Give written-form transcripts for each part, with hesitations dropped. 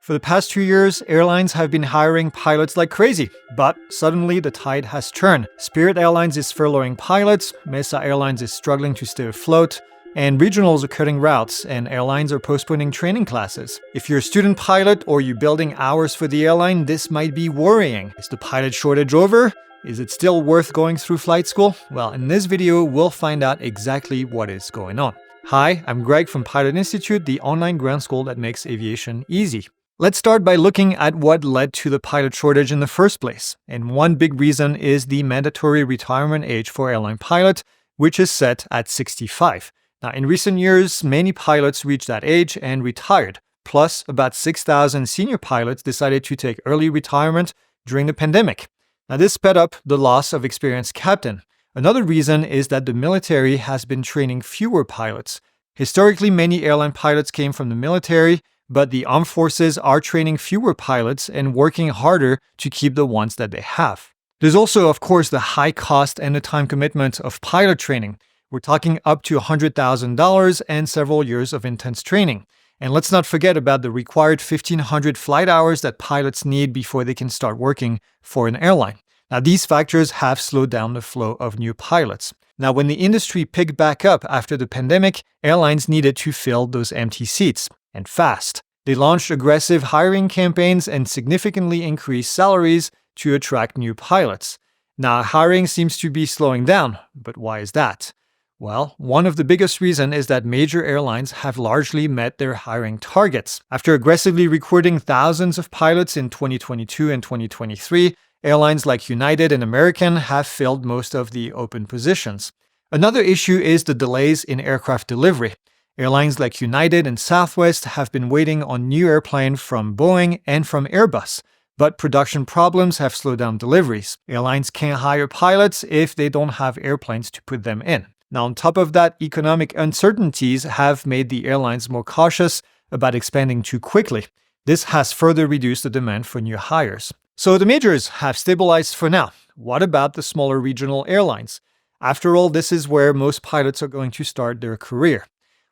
For the past 2 years, airlines have been hiring pilots like crazy, but suddenly the tide has turned. Spirit Airlines is furloughing pilots, Mesa Airlines is struggling to stay afloat, and regionals are cutting routes, and airlines are postponing training classes. If you're a student pilot or you're building hours for the airline, this might be worrying. Is the pilot shortage over? Is it still worth going through flight school? Well, in this video, we'll find out exactly what is going on. Hi, I'm Greg from Pilot Institute, the online ground school that makes aviation easy. Let's start by looking at what led to the pilot shortage in the first place. And one big reason is the mandatory retirement age for airline pilots, which is set at 65. Now, in recent years, many pilots reached that age and retired. Plus, about 6,000 senior pilots decided to take early retirement during the pandemic. Now, this sped up the loss of experienced captain. Another reason is that the military has been training fewer pilots. Historically, many airline pilots came from the military, but the armed forces are training fewer pilots and working harder to keep the ones that they have. There's also, of course, the high cost and the time commitment of pilot training. We're talking up to $100,000 and several years of intense training. And let's not forget about the required 1,500 flight hours that pilots need before they can start working for an airline. Now, these factors have slowed down the flow of new pilots. Now, when the industry picked back up after the pandemic, airlines needed to fill those empty seats, and fast. They launched aggressive hiring campaigns and significantly increased salaries to attract new pilots. Now, hiring seems to be slowing down, but why is that? Well, one of the biggest reasons is that major airlines have largely met their hiring targets. After aggressively recruiting thousands of pilots in 2022 and 2023, airlines like United and American have filled most of the open positions. Another issue is the delays in aircraft delivery. Airlines like United and Southwest have been waiting on new airplanes from Boeing and from Airbus, but production problems have slowed down deliveries. Airlines can't hire pilots if they don't have airplanes to put them in. Now, on top of that, economic uncertainties have made the airlines more cautious about expanding too quickly. This has further reduced the demand for new hires. So the majors have stabilized for now. What about the smaller regional airlines? After all, this is where most pilots are going to start their career.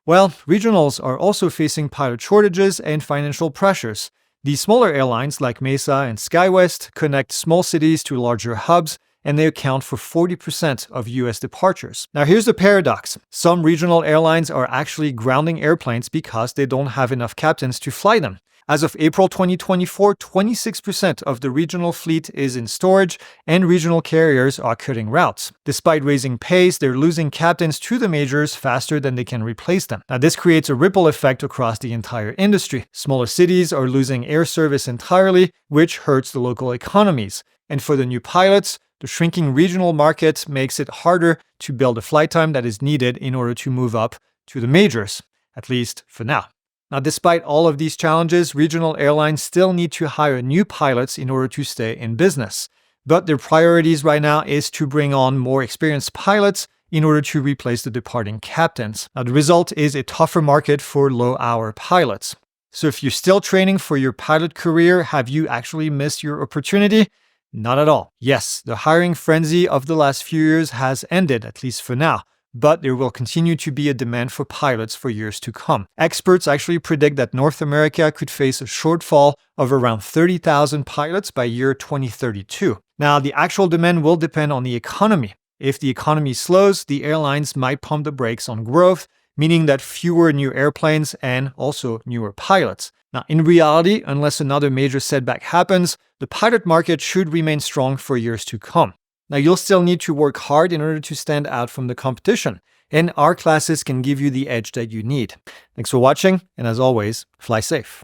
Well, regionals are also facing pilot shortages and financial pressures. These smaller airlines like Mesa and SkyWest connect small cities to larger hubs, and they account for 40% of US departures. Now, here's the paradox. Some regional airlines are actually grounding airplanes because they don't have enough captains to fly them. As of April 2024, 26% of the regional fleet is in storage, and regional carriers are cutting routes. Despite raising pays, they're losing captains to the majors faster than they can replace them. Now, this creates a ripple effect across the entire industry. Smaller cities are losing air service entirely, which hurts the local economies. And for the new pilots, the shrinking regional market makes it harder to build a flight time that is needed in order to move up to the majors, at least for now. Now, despite all of these challenges, regional airlines still need to hire new pilots in order to stay in business. But their priorities right now is to bring on more experienced pilots in order to replace the departing captains. Now, the result is a tougher market for low-hour pilots. So if you're still training for your pilot career, have you actually missed your opportunity? Not at all. Yes, the hiring frenzy of the last few years has ended, at least for now. But there will continue to be a demand for pilots for years to come. Experts actually predict that North America could face a shortfall of around 30,000 pilots by year 2032. Now, the actual demand will depend on the economy. If the economy slows, the airlines might pump the brakes on growth, meaning that fewer new airplanes and also newer pilots. Now, in reality, unless another major setback happens, the pilot market should remain strong for years to come. Now, you'll still need to work hard in order to stand out from the competition, and our classes can give you the edge that you need. Thanks for watching, and as always, fly safe.